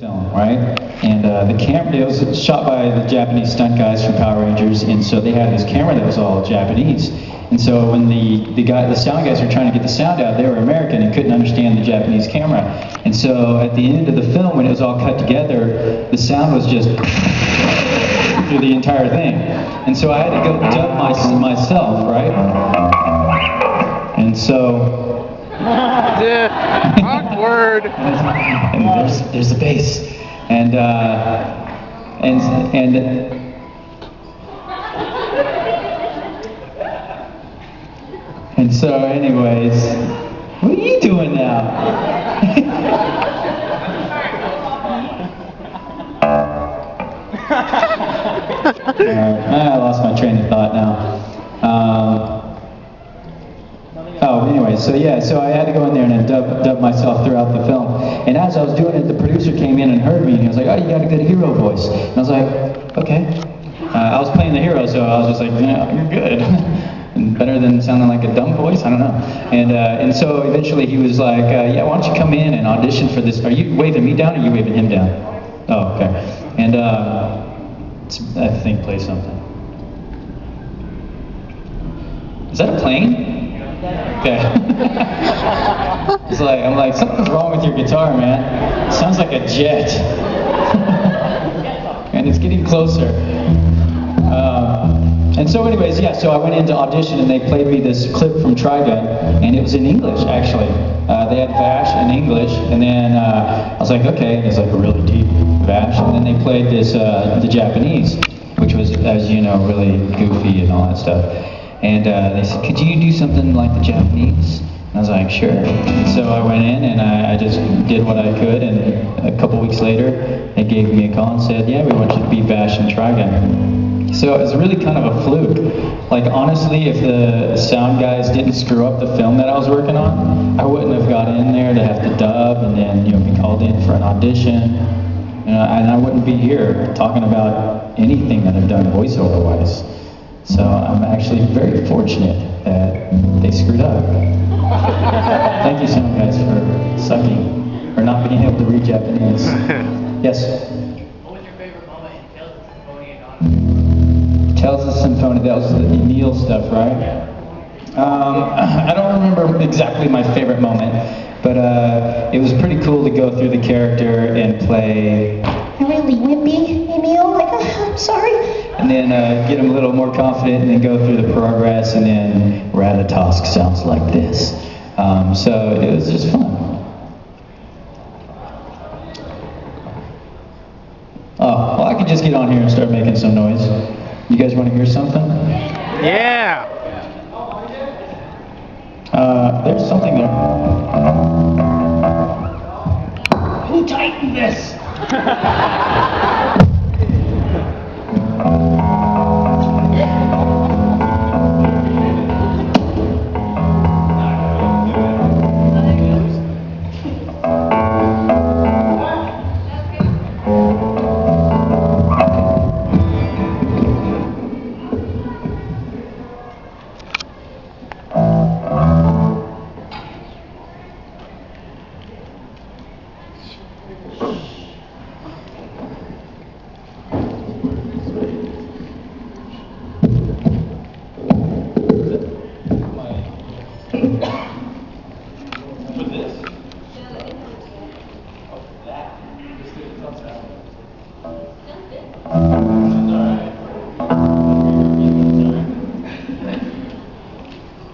film, right? And the camera, it was shot by the Japanese stunt guys from Power Rangers, and so they had this camera that was all Japanese. And so when the sound guys were trying to get the sound out, they were American and couldn't understand the Japanese camera. And so at the end of the film, when it was all cut together, the sound was just through the entire thing. And so I had to go dub myself, right? And so... Awkward. And there's the bass, and so anyways, what are you doing now? I lost my train of thought now. So I had to go in there and dub myself throughout the film. And as I was doing it, the producer came in and heard me, and he was like, "Oh, you got a good hero voice." And I was like, "Okay." I was playing the hero, so I was just like, "Yeah, you're good." And better than sounding like a dumb voice, I don't know. And so eventually he was like, "Yeah, why don't you come in and audition for this? Are you waving me down, or are you waving him down?" Oh, okay. And I think play something. Is that a plane? Okay. I'm like, something's wrong with your guitar, man. It sounds like a jet. And it's getting closer. And so anyways, so I went into audition and they played me this clip from Trigun, and it was in English, actually. They had Vash in English, and then I was like, okay, and it's like a really deep Vash, and then they played this, the Japanese, which was, as you know, really goofy and all that stuff. And they said, "Could you do something like the Japanese?" And I was like, "Sure." And so I went in and I just did what I could, and a couple weeks later, they gave me a call and said, "Yeah, we want you to be Vash and Trigun." So it was really kind of a fluke. Like, honestly, if the sound guys didn't screw up the film that I was working on, I wouldn't have got in there to have to dub and then, be called in for an audition. And I wouldn't be here talking about anything that I've done voiceover-wise. So I'm actually very fortunate that they screwed up. Thank you, sound guys, for sucking, or not being able to read Japanese. Yes? What was your favorite moment in Tales of Symphonia and Odyssey? Tales of Symphonia, that was the Neil stuff, right? I don't remember exactly my favorite moment, but it was pretty cool to go through the character and play really wimpy, Emil, like, oh, I'm sorry. And then get him a little more confident and then go through the progress, and then Ratatosk sounds like this. So it was just fun. Oh, well, I could just get on here and start making some noise. You guys want to hear something? Yeah. There's something there. Who tightened this?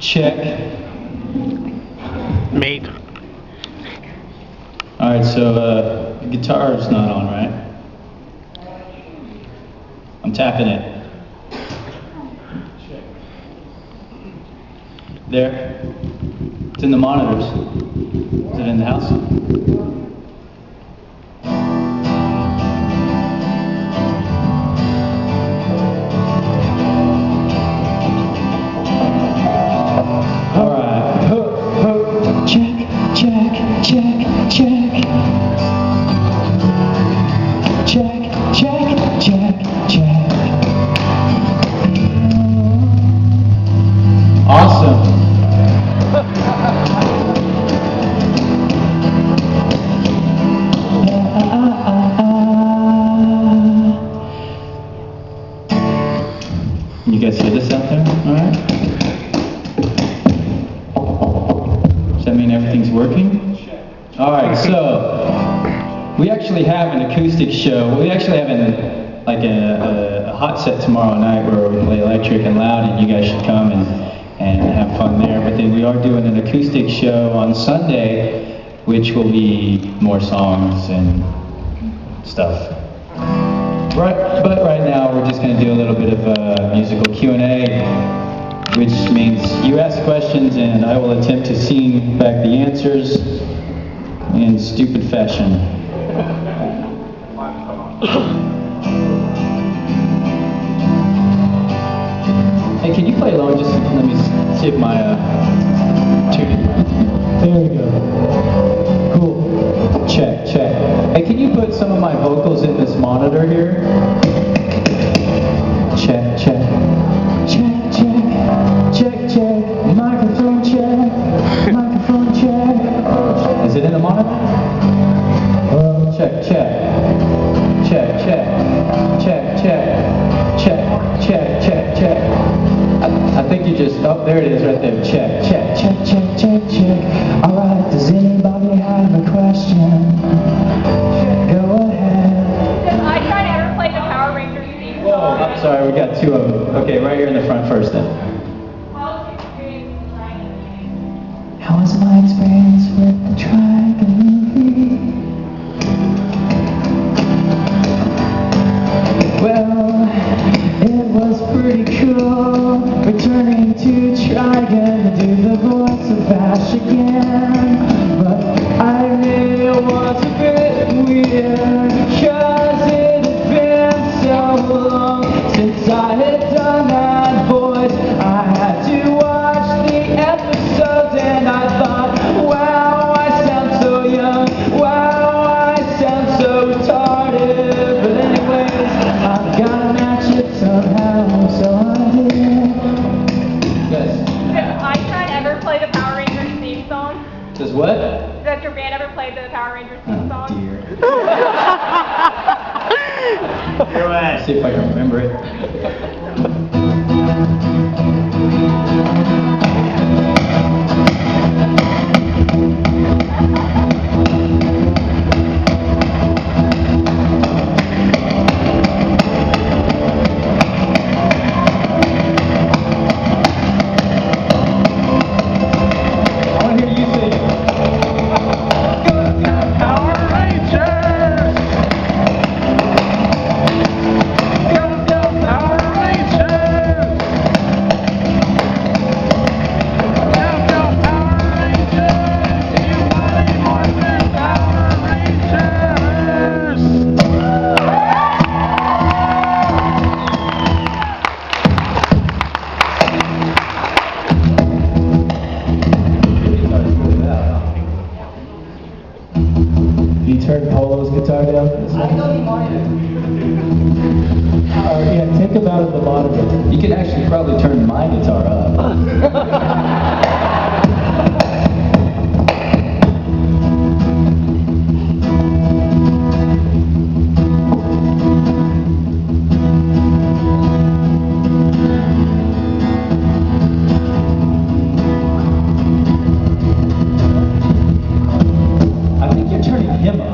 Check. Mate. Alright, so the guitar's not on, right? I'm tapping it. There. It's in the monitors. Is it in the house? Awesome. We actually have an acoustic show. We actually have a hot set tomorrow night where we play electric and loud, and you guys should come and have fun there. But then we are doing an acoustic show on Sunday, which will be more songs and stuff. Right, but right now we're just going to do a little bit of musical Q&A, which means you ask questions and I will attempt to sing back the answers in stupid fashion. Hey, can you play along? Just let me see if my tuning. There we go. Cool. Check, check. Hey, can you put some of my vocals in this monitor here? Check, check. Check, check. Check, check. Microphone check. Microphone check. Is it in the monitor? Check, check. Check, check. Check, check. Check, check, check, check. I think you just, oh, there it is right there. Check, check, check, check, check, check. All right, does anybody have a question? Go ahead. Does Eyeshine ever play the Power Rangers theme song? Whoa, I'm sorry, we got two of them. Okay, right here in the front first then. How was your experience with Dragon movie? How was my experience with the Dragon movie? Well, it was pretty cool, returning to Trigon to do the voice of Ash again. But I knew it was a bit weird, because it had been so long since I had done that voice. I had to watch the episodes and I thought, wow, I sound so young, wow, I sound so retarded. But anyways, I've gotta match it somehow, so I did. Yes. Does Eyeshine ever play the Power Rangers theme song? Does what? Does your band ever play the Power Rangers theme song? Oh dear. Let's see if I can remember it. I want to hear you sing. Power Rangers! Go, go, Power Rangers! Go, go, Power Rangers! You mighty morphin Power Rangers! You turn Polo's guitar down? Yeah, think about it, the monitor. You could actually probably turn my guitar up. I think you're turning him up.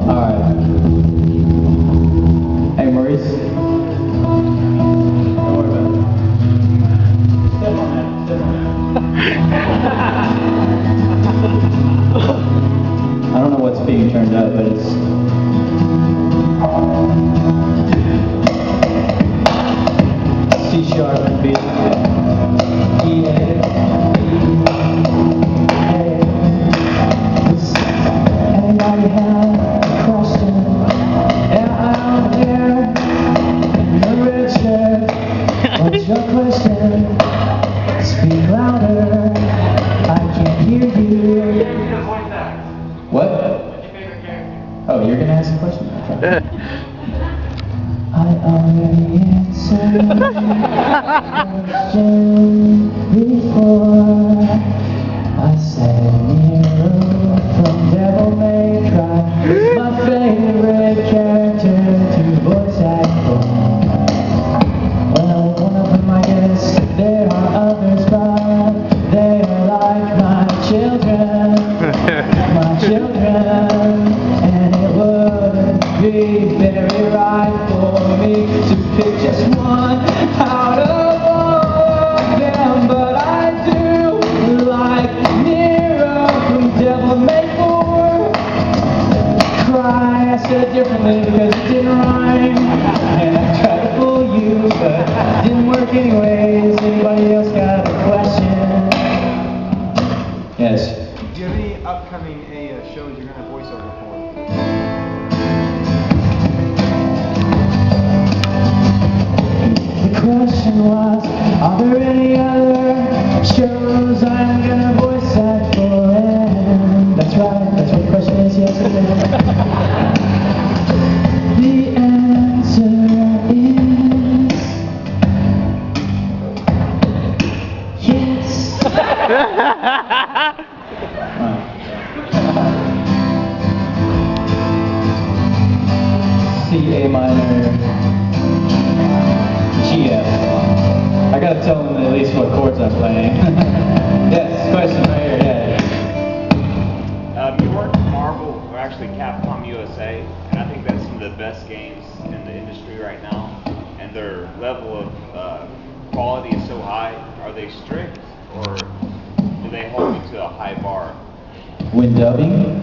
Alright. Hey Maurice. Don't worry about it. Step on that. Step on that. I don't know what's being turned up, but it's... C sharp and B. E, A, anybody have a question? Out there in the red shirt, what's your question? Speak louder, I can't hear you. What? Oh, you're gonna ask a question? Okay. I already answered. same question before. I said Nero from Devil May Cry is my favorite character to voice act for. Well, one of them I guess there are others, but they are like my children, and it wouldn't be very right for me to pick just one out of all of them, but I do like Nero from Devil May Cry. I said it differently because it didn't rhyme, and I tried to fool you, but it didn't work anyways. Anybody else got a question? Yes. Do you have any upcoming shows you're going to voice over for? The question was, are there any other shows I'm going to voice act for? And that's right, that's what the question is, yes or no. The answer is yes. C, A minor, G, F. I gotta tell them at least what chords I'm playing. Yes, question right here, yeah. You worked for Marvel, or actually Capcom USA, and I think that's some of the best games in the industry right now. And their level of quality is so high. Are they strict, or do they hold you to a high bar? When dubbing?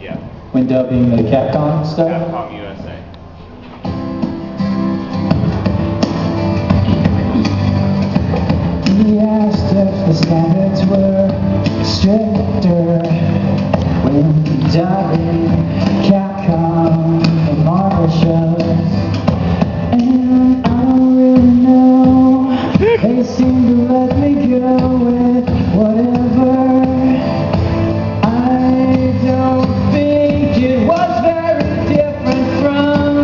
Yeah. When dubbing the Capcom stuff? Capcom USA. He asked if the standards were stricter when dubbing Capcom and Marvel shows. And I don't really know, they seem to let me go with whatever. I don't think it was very different from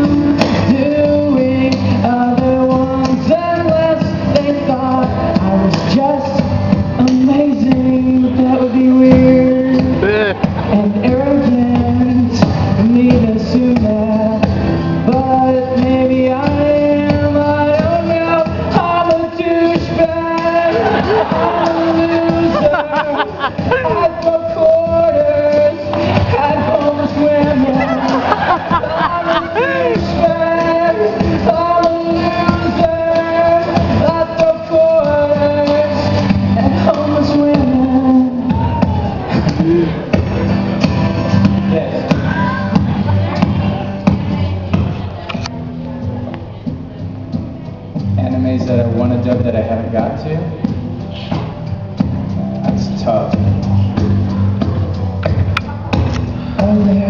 doing other ones unless they thought I was just amazing. That would be weird and arrogant for me to assume that, but maybe I am. I don't know. I'm a douchebag. I'm a loser. I throw quarters at homeless women. I'm a douchebag. I'm a loser. I throw quarters at homeless women. Yes. Animes that I want to dub that I haven't got to? That's tough.